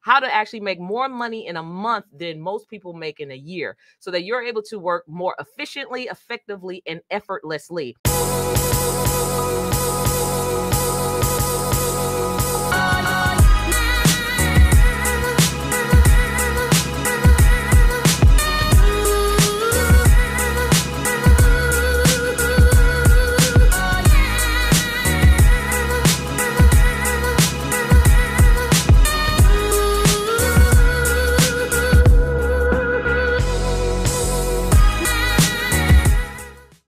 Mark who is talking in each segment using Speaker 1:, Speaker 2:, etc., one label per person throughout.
Speaker 1: how to actually make more money in a month than most people make in a year, so that you're able to work more efficiently, effectively, and effortlessly.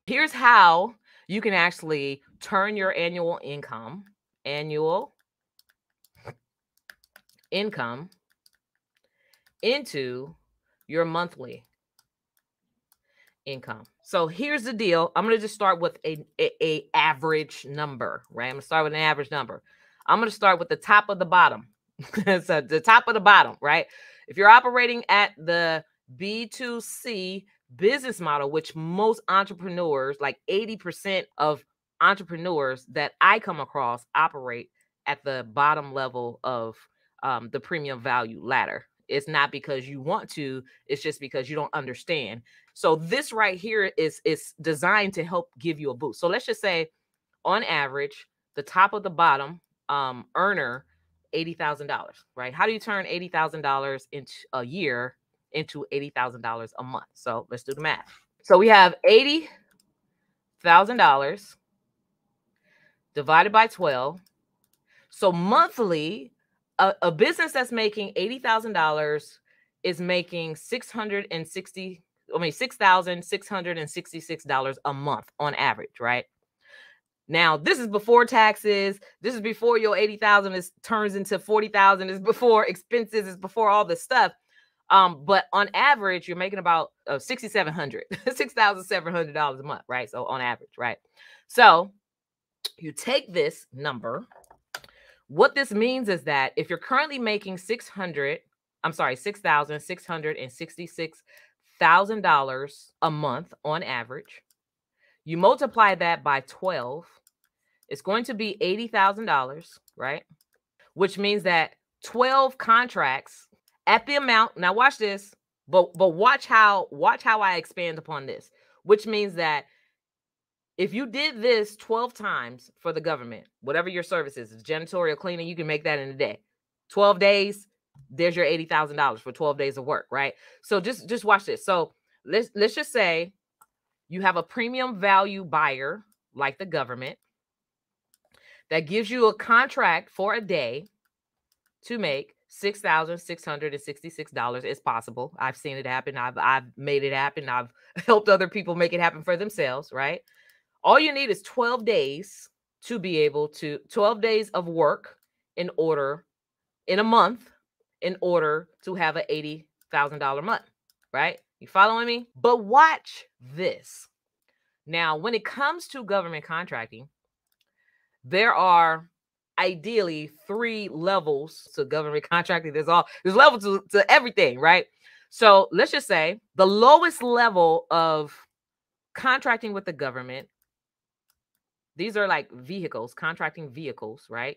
Speaker 1: Here's how you can actually turn your annual income into your monthly income. So here's the deal. I'm going to just start with a average number, right? I'm going to start with an average number. I'm going to start with the top of the bottom. So the top of the bottom, right? If you're operating at the B2C business model, which most entrepreneurs, like 80% of entrepreneurs that I come across, operate at the bottom level of the premium value ladder. It's not because you want to, it's just because you don't understand. So this right here is designed to help give you a boost. So let's just say on average, the top of the bottom earner, $80,000, right? How do you turn $80,000 into a year into $80,000 a month? So let's do the math. So we have $80,000 divided by 12. So monthly, a business that's making $80,000 is making $6,666 a month on average, right? Now, this is before taxes. This is before your 80,000 turns into 40,000. It's before expenses. It's before all this stuff. But on average, you're making about $6,700, $6,700 a month, right? So on average, right? So you take this number. What this means is that if you're currently making $6,666,000 a month on average, you multiply that by 12, it's going to be $80,000, right? Which means that 12 contracts at the amount. Now watch this, but watch how I expand upon this, which means that if you did this 12 times for the government, whatever your service is, janitorial, cleaning, you can make that in a day. 12 days, there's your $80,000 for 12 days of work, right? So just watch this. So let's just say you have a premium value buyer like the government that gives you a contract for a day to make $6,666. It's possible. I've seen it happen. I've made it happen. I've helped other people make it happen for themselves, right? All you need is 12 days to be able to, 12 days of work in a month, in order to have an $80,000 month, right? You following me? But watch this. Now, when it comes to government contracting, there are ideally 3 levels to government contracting. There's levels to everything, right? So let's just say the lowest level of contracting with the government, these are like vehicles, contracting vehicles, right?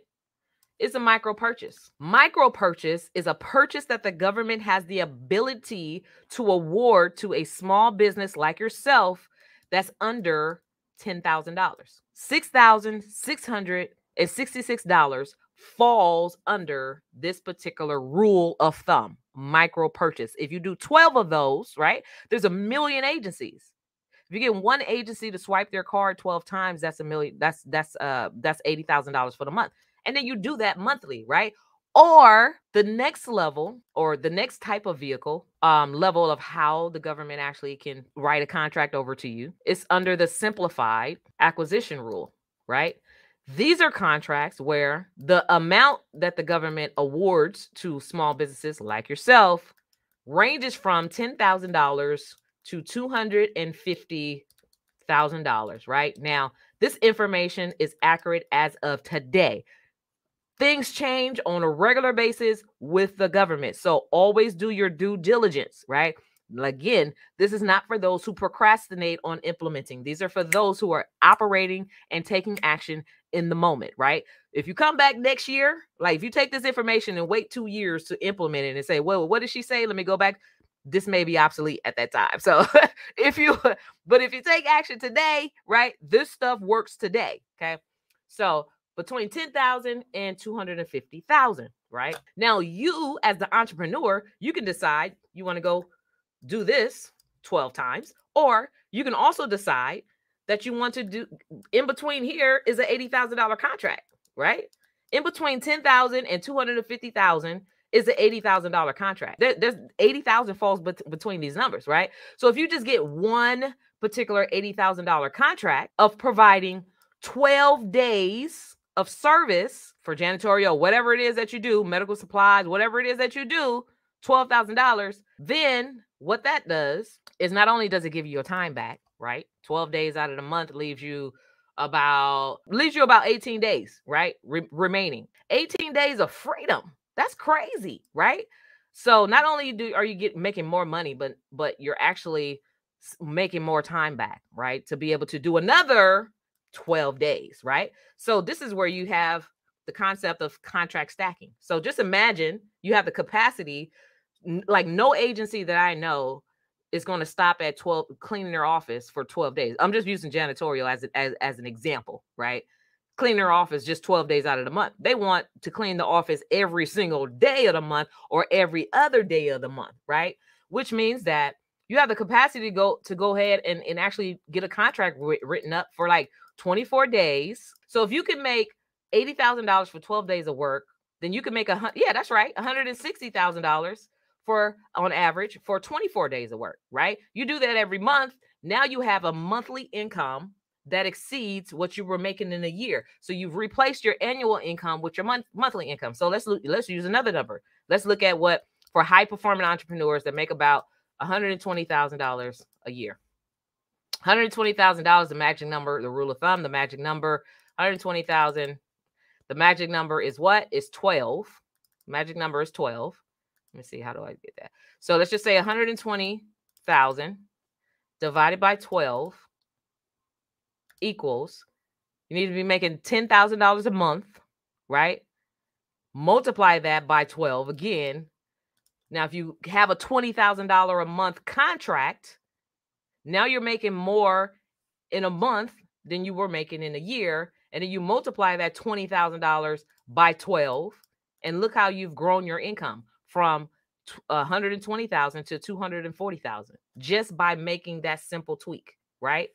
Speaker 1: It's a micro purchase. Micro purchase is a purchase that the government has the ability to award to a small business like yourself that's under $10,000. $6,666 falls under this particular rule of thumb, micro purchase. If you do 12 of those, right, there's 1 million agencies. If you get one agency to swipe their card 12 times, that's $1 million. That's $80,000 for the month. And then you do that monthly, right? Or the next level, or the next type of vehicle, level of how the government actually can write a contract over to you, is under the simplified acquisition rule, right? These are contracts where the amount that the government awards to small businesses like yourself ranges from $10,000 to $250,000, right? Now, this information is accurate as of today. Things change on a regular basis with the government. So always do your due diligence, right? Again, this is not for those who procrastinate on implementing. These are for those who are operating and taking action in the moment, right? If you come back next year, like if you take this information and wait 2 years to implement it and say, well, what did she say? Let me go back. This may be obsolete at that time. So if you take action today, right, this stuff works today. Okay. So between 10,000 and 250,000, right? Now you as the entrepreneur, you can decide you want to go do this 12 times, or you can also decide that you want to do in between here is an $80,000 contract, right? In between 10,000 and 250,000 is an $80,000 contract. There's 80,000 falls between these numbers, right? So if you just get one particular $80,000 contract of providing 12 days of service for janitorial, whatever it is that you do, medical supplies, whatever it is that you do, $12,000, then what that does is not only does it give you your time back, right? 12 days out of the month leaves you about 18 days, right? Remaining 18 days of freedom. That's crazy, right? So not only are you making more money, but you're actually making more time back, right? To be able to do another 12 days, right? So this is where you have the concept of contract stacking. So just imagine you have the capacity, like no agency that I know is going to stop at 12 cleaning their office for 12 days. I'm just using janitorial as an example, right? Clean their office just 12 days out of the month. They want to clean the office every single day of the month or every other day of the month, right? Which means that you have the capacity to go ahead and actually get a contract written up for like 24 days. So if you can make $80,000 for 12 days of work, then you can make that's right, $160,000 for on average for 24 days of work, right? You do that every month. Now you have a monthly income that exceeds what you were making in a year. So you've replaced your annual income with your monthly income. So let's use another number. Let's look at what for high performing entrepreneurs that make about $120,000 a year. $120,000, the magic number, the rule of thumb, the magic number, 120,000. The magic number is what? Is 12. Magic number is 12. Let me see. How do I get that? So let's just say 120,000 divided by 12 equals, you need to be making $10,000 a month, right? Multiply that by 12 again. Now, if you have a $20,000 a month contract, now you're making more in a month than you were making in a year. And then you multiply that $20,000 by 12, and look how you've grown your income from 120,000 to 240,000 just by making that simple tweak, right?